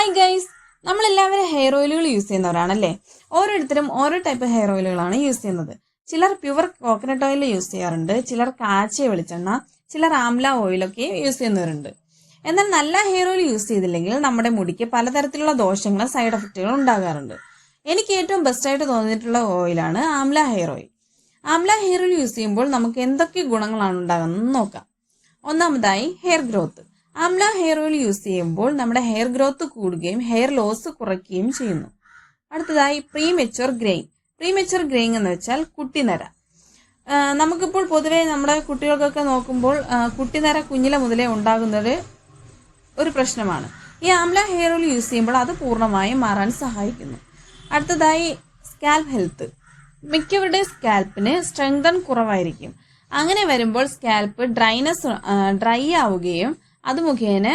Hi guys, നമ്മളെല്ലാവരും hair ഓയിലുകൾ use ചെയ്യുന്നവരാണല്ലേ. ഓരോരുത്തരും ഓരോ ടൈപ്പ് ഹെയർ ഓയിലുകളാണ് യൂസ് ചെയ്യുന്നത്. ചിലർ പ്യുവർ കോക്കനട്ട് ഓയിൽ യൂസ് ചെയ്യാറുണ്ട്, ചിലർ കാച്ചിയ വെളിച്ചെണ്ണ, ചിലർ ആംല ഓയിലൊക്കെ യൂസ് ചെയ്യുന്നവരുണ്ട്. എന്നാൽ നല്ല ഹെയർ ഓയിൽ യൂസ് ചെയ്തില്ലെങ്കിൽ നമ്മുടെ മുടിക്ക് പലതരത്തിലുള്ള ദോഷങ്ങളും സൈഡ് എഫക്റ്റുകളും ഉണ്ടാകാറുണ്ട്. എനിക്ക് ഏറ്റവും ബെസ്റ്റായിട്ട് തോന്നിയിട്ടുള്ള ഓയിലാണ് amla hair oil. Amla hair oil use ചെയ്യുമ്പോൾ നമുക്ക് എന്തൊക്കെ ഗുണങ്ങളാണ് ഉണ്ടാകുന്നതെന്ന് നോക്കാം. ഒന്നാമതായി hair growth. Amla hair oil use ചെയ്യുമ്പോൾ നമ്മുടെ ഹെയർ ഗ്രോത്ത് കൂടുകയും ഹെയർ ലോസ് കുറയ്ക്കുകയും ചെയ്യുന്നു. അടുത്തതായി പ്രീമെച്വർ ഗ്രെയിൻ. പ്രീമെച്വർ ഗ്രെയിൻ എന്ന് വെച്ചാൽ കുട്ടിനര. നമുക്കിപ്പോൾ പൊതുവെ നമ്മുടെ കുട്ടികൾക്കൊക്കെ നോക്കുമ്പോൾ കുട്ടിനര കുഞ്ഞിലെ മുതലേ ഉണ്ടാകുന്നത് ഒരു പ്രശ്നമാണ്. ഈ ആംല ഹെയർ ഓയിൽ യൂസ് ചെയ്യുമ്പോൾ അത് പൂർണ്ണമായും മാറാൻ സഹായിക്കുന്നു. അടുത്തതായി സ്കാൽപ്പ് ഹെൽത്ത്. മിക്കവരുടെ സ്കാൽപ്പിന് സ്ട്രെങ്തൻ കുറവായിരിക്കും. അങ്ങനെ വരുമ്പോൾ സ്കാൽപ്പ് ഡ്രൈ ആവുകയും അത് മുഖേന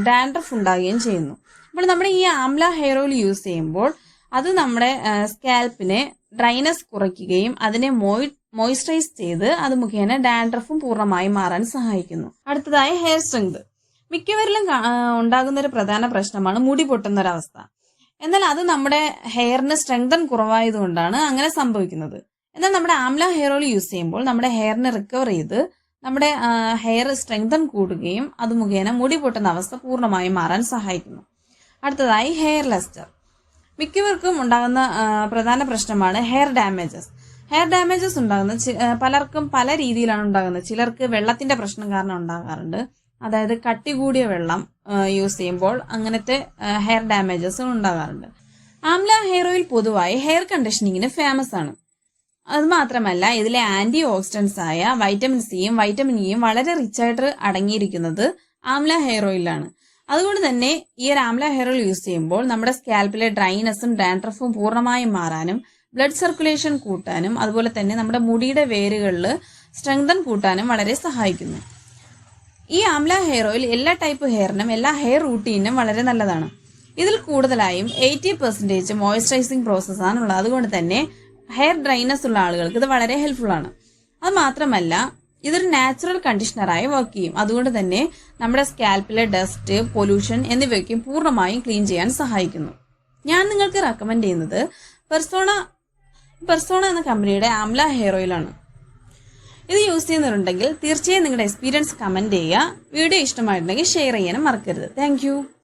ഡാൻഡ്രഫ് ഉണ്ടാകുകയും ചെയ്യുന്നു. അപ്പോൾ നമ്മുടെ ഈ ആംല ഹെയർ ഓയിൽ യൂസ് ചെയ്യുമ്പോൾ അത് നമ്മുടെ സ്കാൽപ്പിനെ ഡ്രൈനെസ് കുറയ്ക്കുകയും അതിനെ മോയ്സ്ചറൈസ് ചെയ്ത് അത് മുഖേന ഡാൻഡ്രഫും പൂർണ്ണമായും മാറാൻ സഹായിക്കുന്നു. അടുത്തതായി ഹെയർ സ്ട്രെങ്ത്. മിക്കവരിലും ഉണ്ടാകുന്ന ഒരു പ്രധാന പ്രശ്നമാണ് മുടി പൊട്ടുന്ന ഒരവസ്ഥ. എന്നാൽ അത് നമ്മുടെ ഹെയറിന് സ്ട്രെങ്തൻ കുറവായതുകൊണ്ടാണ് അങ്ങനെ സംഭവിക്കുന്നത്. എന്നാൽ നമ്മുടെ ആംല ഹെയർ ഓയിൽ യൂസ് ചെയ്യുമ്പോൾ നമ്മുടെ ഹെയറിനെ റിക്കവർ ചെയ്ത് നമ്മുടെ ഹെയർ സ്ട്രെങ്തൻ കൂടുകയും അത് മുഖേന മുടി പൊട്ടുന്ന അവസ്ഥ പൂർണ്ണമായും മാറാൻ സഹായിക്കുന്നു. അടുത്തതായി ഹെയർ ലസ്റ്റർ. മിക്കവർക്കും ഉണ്ടാകുന്ന പ്രധാന പ്രശ്നമാണ് ഹെയർ ഡാമേജസ്. ഹെയർ ഡാമേജസ് ഉണ്ടാകുന്ന പലർക്കും പല രീതിയിലാണ് ഉണ്ടാകുന്നത്. ചിലർക്ക് വെള്ളത്തിന്റെ പ്രശ്നം കാരണം ഉണ്ടാകാറുണ്ട്. അതായത് കട്ടി കൂടിയ വെള്ളം യൂസ് ചെയ്യുമ്പോൾ അങ്ങനത്തെ ഹെയർ ഡാമേജസ് ഉണ്ടാകാറുണ്ട്. ആംല ഹെയർ ഓയിൽ പൊതുവായി ഹെയർ കണ്ടീഷനിങ്ങിന് ഫേമസ് ആണ്. അത് മാത്രമല്ല ഇതിലെ ആന്റി ഓക്സിഡൻസ് ആയ വൈറ്റമിൻ സിയും വൈറ്റമിൻ ഇയും വളരെ റിച്ച് ആയിട്ട് അടങ്ങിയിരിക്കുന്നത് ആംല ഹെയർ ഓയിലാണ്. അതുകൊണ്ട് തന്നെ ഈ ഒരു ആംല ഹെയർ ഓയിൽ യൂസ് ചെയ്യുമ്പോൾ നമ്മുടെ സ്കാൽപ്പിലെ ഡ്രൈനെസ്സും ഡാൻഡ്രഫും പൂർണ്ണമായും മാറാനും ബ്ലഡ് സർക്കുലേഷൻ കൂട്ടാനും അതുപോലെ തന്നെ നമ്മുടെ മുടിയുടെ വേരുകളിൽ സ്ട്രെങ്തൻ കൂട്ടാനും വളരെ സഹായിക്കുന്നു. ഈ ആംല ഹെയർ ഓയിൽ എല്ലാ ടൈപ്പ് ഹെയറിനും എല്ലാ ഹെയർ റൂട്ടീനും വളരെ നല്ലതാണ്. ഇതിൽ കൂടുതലായും 80% മോയ്സ്ചറൈസിങ് പ്രോസസ്സാണുള്ളത്. അതുകൊണ്ട് തന്നെ ഹെയർ ഡ്രൈനെസ് ഉള്ള ആളുകൾക്ക് ഇത് വളരെ ഹെൽപ്ഫുൾ ആണ്. അത് മാത്രമല്ല ഇതൊരു നാച്ചുറൽ കണ്ടീഷണറായി വർക്ക് ചെയ്യും. അതുകൊണ്ട് തന്നെ നമ്മുടെ സ്കാൽപ്പിലെ ഡസ്റ്റ്, പൊല്യൂഷൻ എന്നിവയ്ക്കും പൂർണ്ണമായും ക്ലീൻ ചെയ്യാൻ സഹായിക്കുന്നു. ഞാൻ നിങ്ങൾക്ക് റെക്കമെൻഡ് ചെയ്യുന്നത് പെർസോണ എന്ന കമ്പനിയുടെ ആംല ഹെയർ ഓയിലാണ്. ഇത് യൂസ് ചെയ്യുന്നവരുണ്ടെങ്കിൽ തീർച്ചയായും നിങ്ങളുടെ എക്സ്പീരിയൻസ് കമന്റ് ചെയ്യുക. വീഡിയോ ഇഷ്ടമായിട്ടുണ്ടെങ്കിൽ ഷെയർ ചെയ്യാനും മറക്കരുത്. താങ്ക്